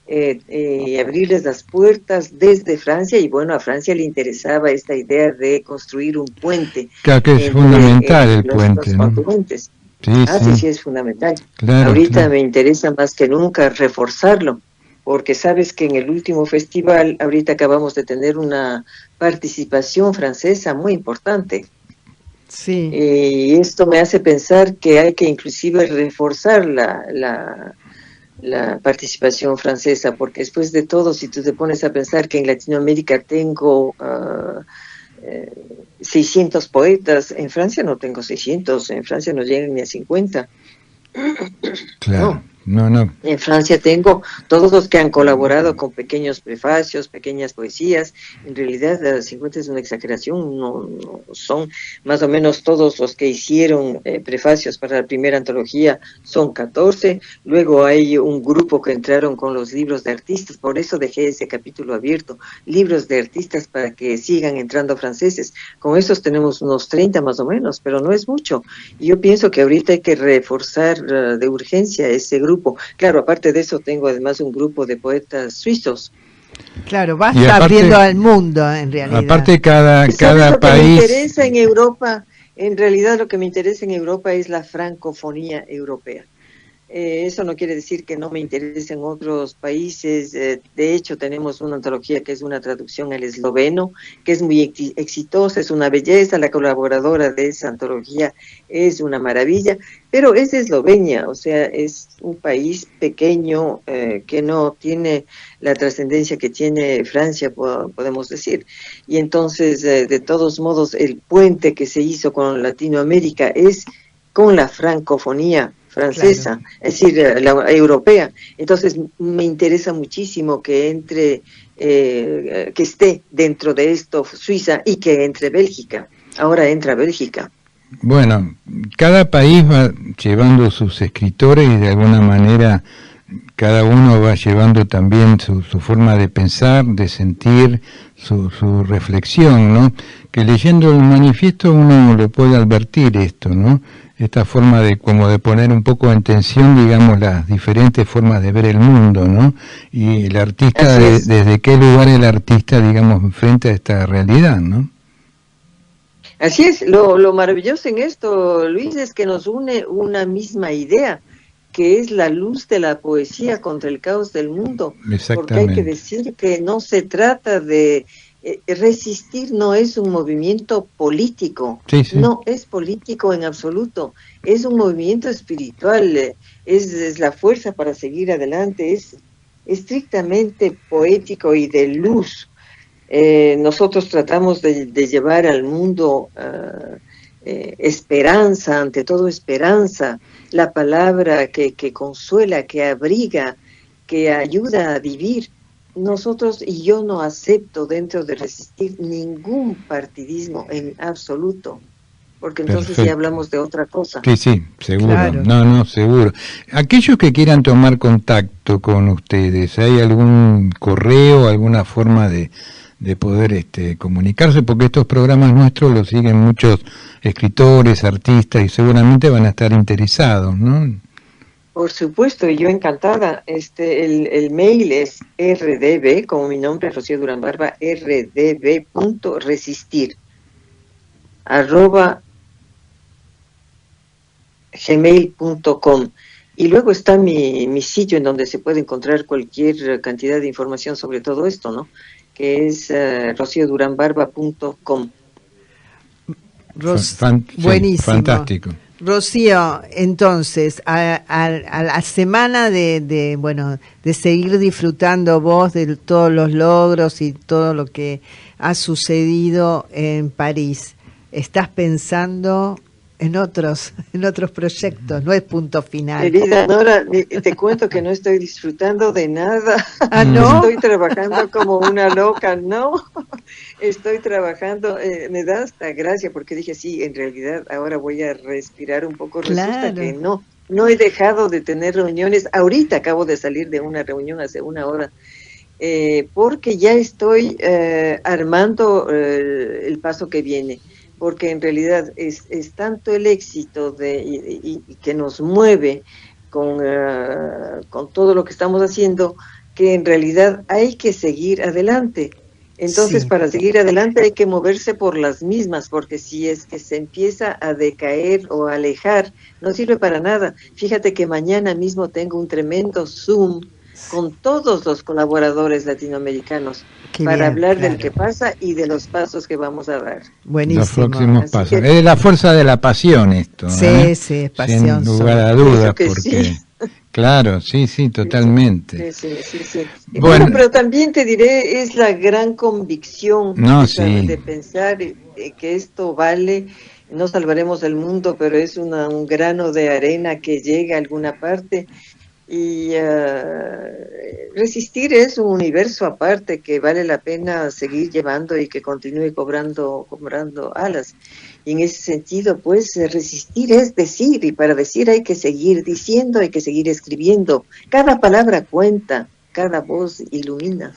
abrirles las puertas desde Francia. Y bueno, a Francia le interesaba esta idea de construir un puente. Claro que es fundamental el puente, ¿no? Continentes. Sí, es fundamental. Ahorita me interesa más que nunca reforzarlo, porque sabes que en el último festival, ahorita acabamos de tener una participación francesa muy importante. Sí. Y esto me hace pensar que hay que inclusive reforzar la participación francesa, porque después de todo, si tú te pones a pensar que en Latinoamérica tengo 600 poetas, en Francia no tengo 600, en Francia no llegan ni a 50. Claro. No. En Francia tengo todos los que han colaborado con pequeños prefacios, pequeñas poesías. En realidad 50 es una exageración, no son más o menos todos los que hicieron prefacios para la primera antología, son 14. Luego hay un grupo que entraron con los libros de artistas, por eso dejé ese capítulo abierto, libros de artistas para que sigan entrando franceses. Con esos tenemos unos 30 más o menos, pero no es mucho. Y yo pienso que ahorita hay que reforzar de urgencia ese grupo. Claro, aparte de eso tengo además un grupo de poetas suizos. Claro, vas abriendo al mundo en realidad. Aparte cada lo país... que me interesa en Europa, en realidad lo que me interesa en Europa es la francofonía europea. Eso no quiere decir que no me interesen otros países. De hecho, tenemos una antología que es una traducción al esloveno, que es muy exitosa, es una belleza. La colaboradora de esa antología es una maravilla, pero es Eslovenia, o sea, es un país pequeño que no tiene la trascendencia que tiene Francia, podemos decir. Y entonces, de todos modos, el puente que se hizo con Latinoamérica es con la francofonía francesa, es decir, la europea. Entonces me interesa muchísimo que entre, que esté dentro de esto Suiza y que entre Bélgica. Ahora entra Bélgica. Bueno, cada país va llevando sus escritores y de alguna manera cada uno va llevando también su forma de pensar, de sentir, su reflexión, ¿no? Que leyendo el manifiesto uno lo puede advertir esto, ¿no? Esta forma de poner un poco en tensión, digamos, las diferentes formas de ver el mundo, ¿no? Y el artista, desde qué lugar el artista, digamos, frente a esta realidad, ¿no? Así es, lo maravilloso en esto, Luis, es que nos une una misma idea, que es la luz de la poesía contra el caos del mundo. Porque hay que decir que no se trata de... resistir no es un movimiento político, no es político en absoluto, es un movimiento espiritual, es la fuerza para seguir adelante, es estrictamente poético y de luz. Nosotros tratamos de llevar al mundo esperanza, ante todo esperanza, la palabra que consuela, que abriga, que ayuda a vivir. Nosotros, y yo no acepto dentro de resistir ningún partidismo en absoluto, porque entonces ya hablamos de otra cosa. Sí, seguro. Claro. No, seguro. Aquellos que quieran tomar contacto con ustedes, ¿hay algún correo, alguna forma de poder comunicarse? Porque estos programas nuestros los siguen muchos escritores, artistas, y seguramente van a estar interesados, ¿no? Por supuesto, y yo encantada. El mail es rdb, como mi nombre, Rocío Durán Barba, rdb.resistir @gmail.com. Y luego está mi sitio en donde se puede encontrar cualquier cantidad de información sobre todo esto, ¿no? Que es rocioduranbarba.com. Buenísimo. Fantástico. Rocío, entonces, a la semana de seguir disfrutando vos de todos los logros y todo lo que ha sucedido en París, ¿estás pensando en otros proyectos? No es punto final. Querida Nora, te cuento que no estoy disfrutando de nada. ¿Ah, no? Estoy trabajando como una loca, ¿no? Estoy trabajando, me da hasta gracia porque dije, sí, en realidad ahora voy a respirar un poco. Resulta que no he dejado de tener reuniones. Ahorita acabo de salir de una reunión hace una hora, porque ya estoy armando el paso que viene. Porque en realidad es tanto el éxito y que nos mueve con todo lo que estamos haciendo, que en realidad hay que seguir adelante. Entonces, para seguir adelante hay que moverse por las mismas, porque si es que se empieza a decaer o a alejar, no sirve para nada. Fíjate que mañana mismo tengo un tremendo Zoom con todos los colaboradores latinoamericanos para hablar del que pasa y de los pasos que vamos a dar. Buenísimo. Los próximos pasos. Es la fuerza de la pasión esto. Sí, es pasión. Sin lugar a dudas, porque... Claro, sí, totalmente. Sí. Bueno, pero también te diré, es la gran convicción de pensar que esto vale. No salvaremos el mundo, pero es un grano de arena que llega a alguna parte. Y resistir es un universo aparte que vale la pena seguir llevando y que continúe cobrando alas. Y en ese sentido, pues, resistir es decir, y para decir hay que seguir diciendo, hay que seguir escribiendo. Cada palabra cuenta, cada voz ilumina.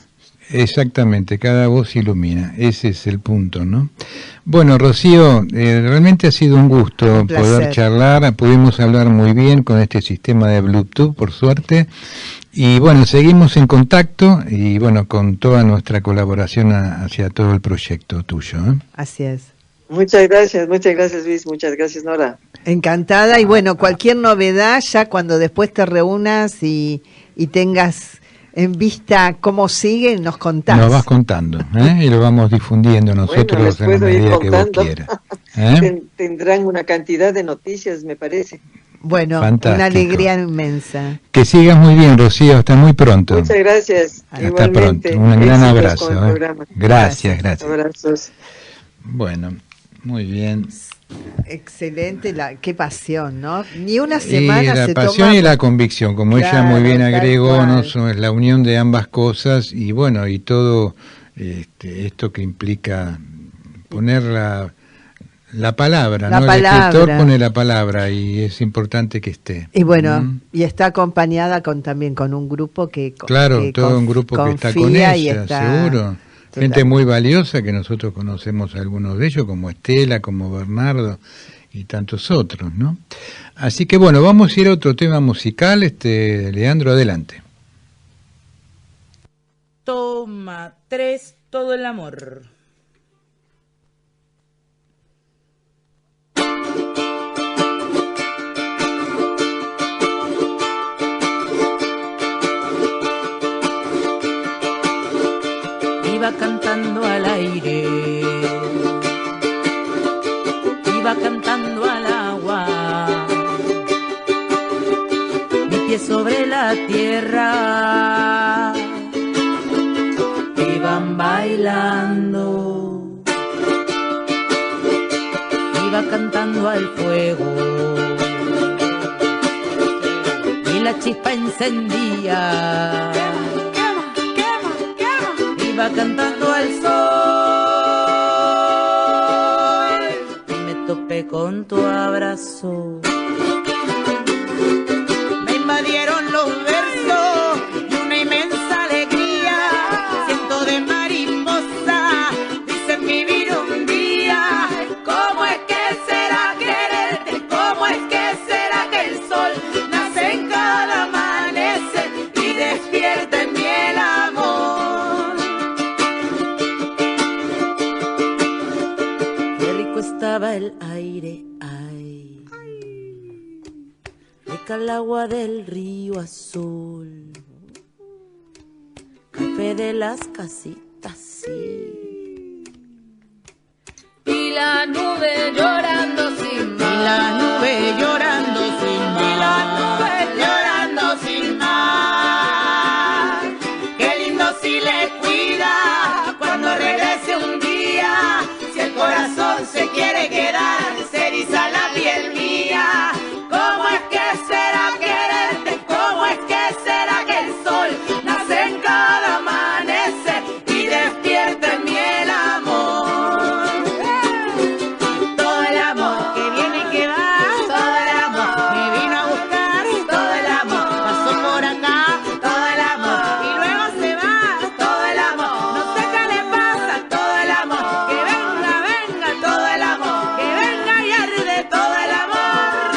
Exactamente, cada voz ilumina, ese es el punto, ¿no? Bueno, Rocío, realmente ha sido un gusto poder charlar, pudimos hablar muy bien con este sistema de Bluetooth, por suerte, y bueno, seguimos en contacto y bueno, con toda nuestra colaboración hacia todo el proyecto tuyo, ¿eh? Así es. Muchas gracias Luis, muchas gracias Nora. Encantada, y bueno, cualquier novedad ya cuando después te reúnas y tengas en vista cómo sigue, nos contás. Nos vas contando, y lo vamos difundiendo nosotros en la medida que vos quieras. Tendrán una cantidad de noticias, me parece. Bueno, fantástico. Una alegría inmensa. Que sigas muy bien, Rocío, hasta muy pronto. Muchas gracias. Hasta igualmente. Pronto, un gran abrazo. Gracias. Abrazos. Bueno, muy bien. Excelente, qué pasión, ¿no? Ni una semana la se pasión toma... y la convicción, como ella muy bien agregó, ¿no? Es la unión de ambas cosas y bueno, y todo esto que implica poner la palabra, ¿no? El escritor pone la palabra y es importante que esté. Y bueno, y está acompañada también con un grupo que todo un grupo que está con ella, seguro. Gente muy valiosa que nosotros conocemos algunos de ellos, como Estela, como Bernardo y tantos otros, ¿no? Así que bueno, vamos a ir a otro tema musical. Leandro, adelante. Toma 3, todo el amor. cantando al agua, mi pie sobre la tierra, iban bailando, iba cantando al fuego, y la chispa encendía, iba cantando al sol, y me topé con tu abrazo. Me invadieron los versos y una inmensa alegría, siento de mariposa, dicen vivir un día. ¿Cómo es que será quererte? ¿Cómo es que será que el sol nace en cada amanecer y despierta en mí el amor? Qué rico estaba el aire, ay, rica el agua del río azul, café de las casitas, sí. Y la nube llorando sin mar. Y la nube llorando sin mar. Y la nube llorando sin mar. Qué lindo si le cuida cuando regrese un día. Si el corazón se quiere quedar, se eriza la piel mía. ¿Cómo es que será quererte? ¿Cómo es que será que el sol nace en cada amanecer y despierta en mí el amor? Todo el amor que viene y que va, todo el amor me vino a buscar, todo el amor pasó por acá, todo el amor y luego se va, todo el amor, no sé qué le pasa, todo el amor, que venga, venga, todo el amor, que venga y arde todo el amor.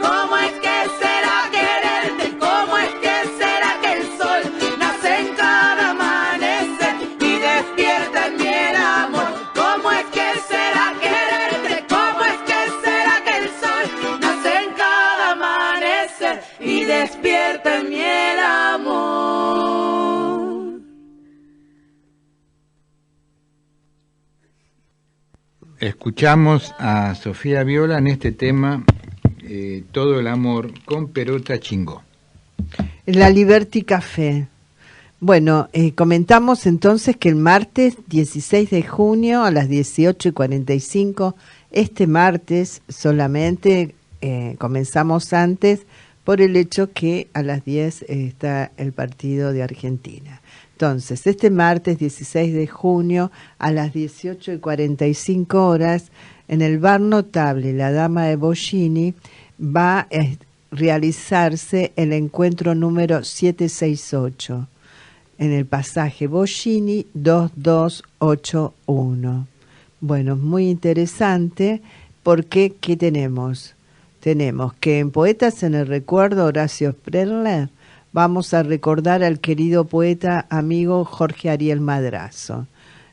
¿Cómo es que será quererte? ¿Cómo es que será que el sol nace en cada amanecer y despierta en mí el amor? ¿Cómo es que será quererte? ¿Cómo es que será que el sol nace en cada amanecer y despierta en mí el amor? Escuchamos a Sofía Viola en este tema, Todo el amor, con Perota Chingó. La Liberty Café. Bueno, comentamos entonces que el martes 16 de junio a las 18:45, este martes solamente, comenzamos antes por el hecho que a las 10 está el partido de Argentina. Entonces, este martes 16 de junio a las 18:45 horas, en el bar notable La Dama de Bollini, va a realizarse el encuentro número 768 en el pasaje Bollini 2281. Bueno, muy interesante porque ¿qué tenemos? Tenemos que en Poetas en el Recuerdo, Horacio Sperler, vamos a recordar al querido poeta amigo Jorge Ariel Madrazo.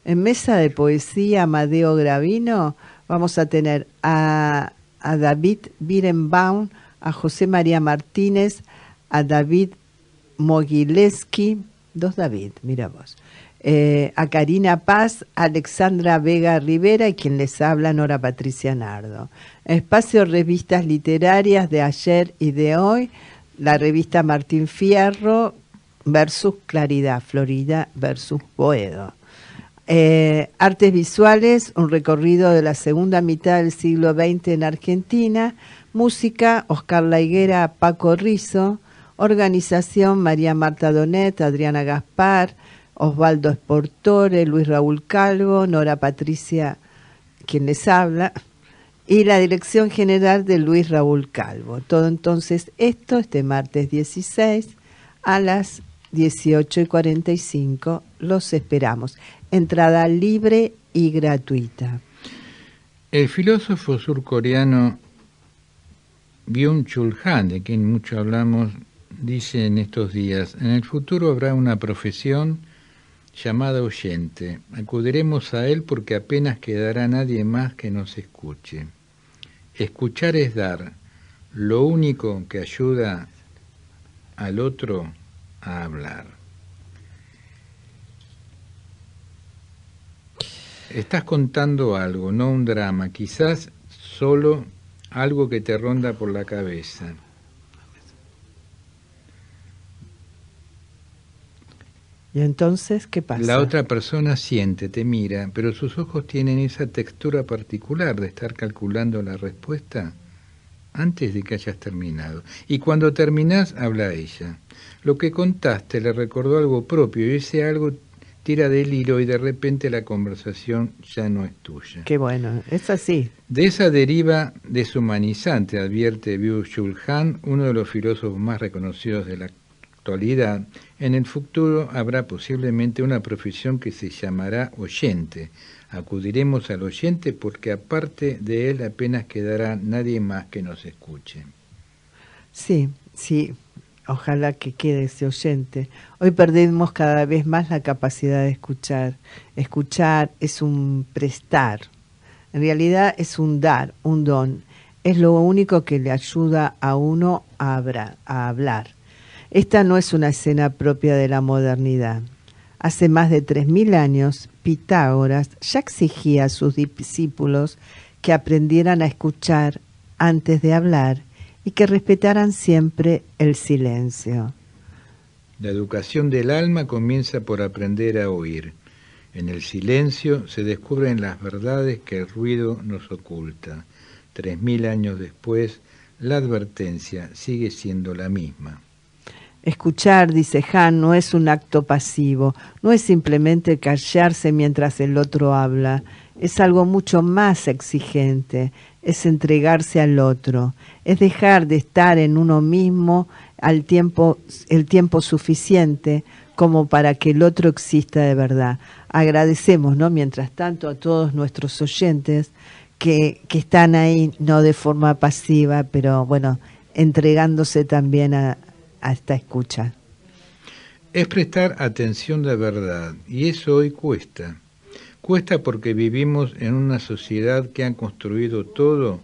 En Mesa de Poesía Amadeo Gravino vamos a tener a David Birenbaum, a José María Martínez, a David Mogileski, dos David, mira vos, a Karina Paz, a Alexandra Vega Rivera y quien les habla, Nora Patricia Nardo. Espacio Revistas Literarias de ayer y de hoy, la revista Martín Fierro versus Claridad, Florida versus Boedo. Artes Visuales, un recorrido de la segunda mitad del siglo XX en Argentina. Música, Oscar La Higuera, Paco Rizzo. Organización, María Marta Donet, Adriana Gaspar, Osvaldo Sportore, Luis Raúl Calvo, Nora Patricia, quien les habla, y la dirección general de Luis Raúl Calvo. Todo entonces esto este martes 16 a las 18:45. Los esperamos. Entrada libre y gratuita. El filósofo surcoreano Byung-Chul Han, de quien mucho hablamos, dice en estos días: en el futuro habrá una profesión llamada oyente. Acudiremos a él porque apenas quedará nadie más que nos escuche. Escuchar es dar, lo único que ayuda al otro a hablar. Estás contando algo, no un drama. Quizás solo algo que te ronda por la cabeza. ¿Y entonces qué pasa? La otra persona siente, te mira, pero sus ojos tienen esa textura particular de estar calculando la respuesta antes de que hayas terminado. Y cuando terminás, habla ella. Lo que contaste le recordó algo propio y ese algo tira del hilo y de repente la conversación ya no es tuya. Qué bueno, es así. De esa deriva deshumanizante, advierte Byung-Chul Han, uno de los filósofos más reconocidos de la actualidad, en el futuro habrá posiblemente una profesión que se llamará oyente. Acudiremos al oyente porque aparte de él apenas quedará nadie más que nos escuche. Sí, sí, ojalá que quede ese oyente. Hoy perdemos cada vez más la capacidad de escuchar. Escuchar es un prestar, en realidad es un dar, un don. Es lo único que le ayuda a uno a hablar. Esta no es una escena propia de la modernidad. Hace más de 3000 años, Pitágoras ya exigía a sus discípulos que aprendieran a escuchar antes de hablar y que respetaran siempre el silencio. La educación del alma comienza por aprender a oír. En el silencio se descubren las verdades que el ruido nos oculta. 3000 años después, la advertencia sigue siendo la misma. Escuchar, dice Han, no es un acto pasivo, no es simplemente callarse mientras el otro habla, es algo mucho más exigente, es entregarse al otro, es dejar de estar en uno mismo el tiempo suficiente como para que el otro exista de verdad. Agradecemos, ¿no?, mientras tanto, a todos nuestros oyentes que están ahí, no de forma pasiva, pero bueno, entregándose también a esta escucha. Es prestar atención de verdad, y eso hoy cuesta. Cuesta porque vivimos en una sociedad que ha construido todo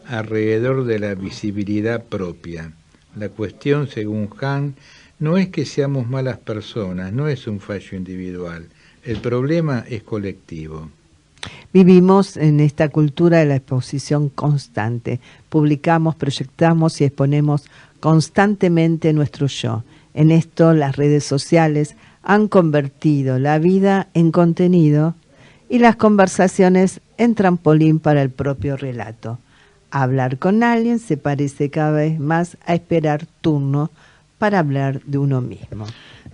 alrededor de la visibilidad propia. La cuestión, según Han, no es que seamos malas personas, no es un fallo individual. El problema es colectivo. Vivimos en esta cultura de la exposición constante. Publicamos, proyectamos y exponemos constantemente nuestro yo. En esto las redes sociales han convertido la vida en contenido y las conversaciones en trampolín para el propio relato. Hablar con alguien se parece cada vez más a esperar turno para hablar de uno mismo.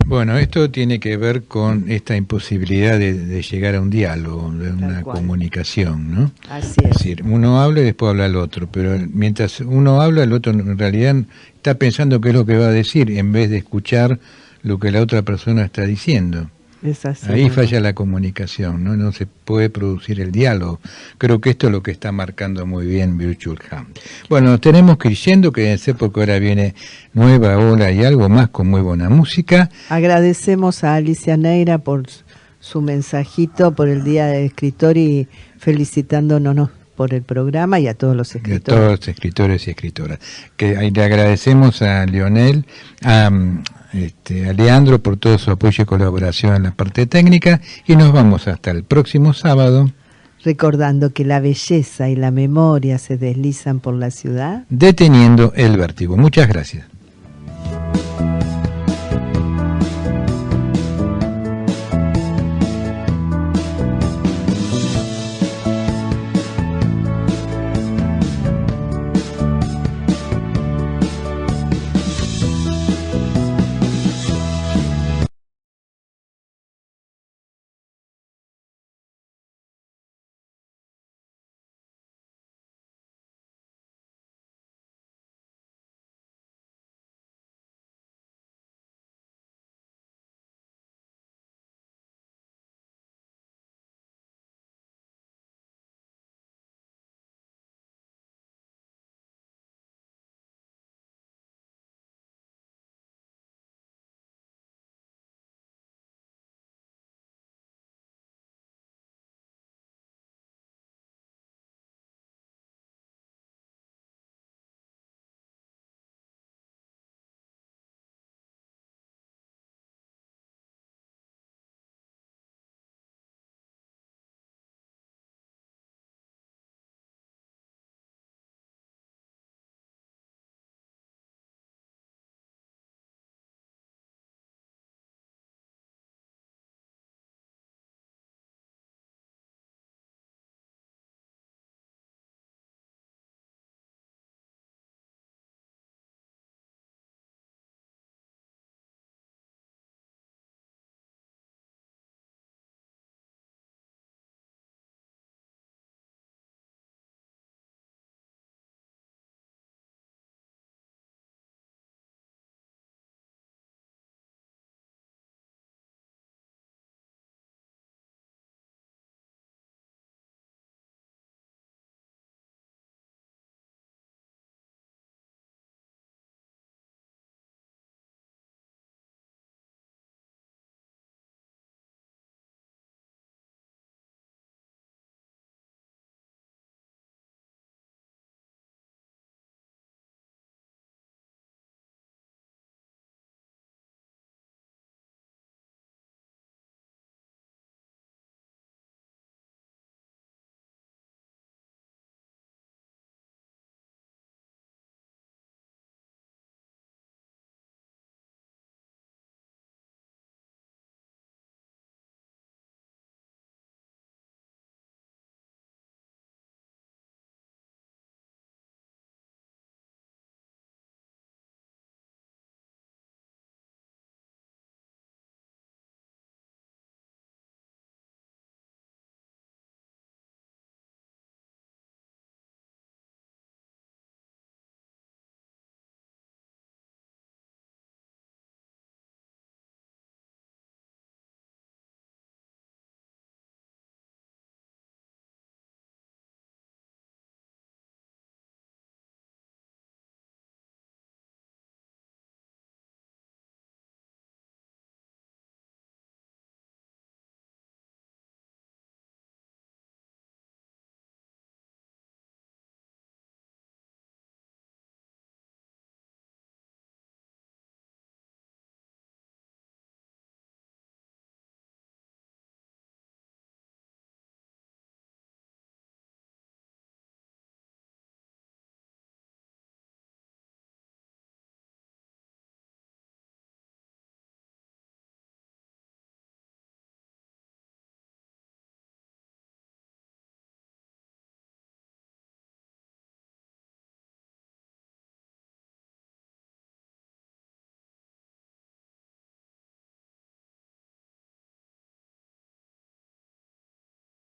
Bueno, esto tiene que ver con esta imposibilidad de llegar a un diálogo, de una comunicación, ¿no? Así es. Es decir, uno habla y después habla el otro, pero mientras uno habla, el otro en realidad está pensando qué es lo que va a decir, en vez de escuchar lo que la otra persona está diciendo. Es así. Ahí falla la comunicación, ¿no? No se puede producir el diálogo. Creo que esto es lo que está marcando muy bien Byung-Chul Han. Bueno, tenemos que ir yendo, quédense porque ahora viene Nueva Ola y algo más con muy buena música. Agradecemos a Alicia Neira por su mensajito por el Día del Escritor y felicitándonos por el programa y a todos los escritores. A todos los escritores y escritoras. Que le agradecemos a Leonel, a Leandro por todo su apoyo y colaboración en la parte técnica y nos vamos hasta el próximo sábado. Recordando que la belleza y la memoria se deslizan por la ciudad. Deteniendo el vértigo. Muchas gracias.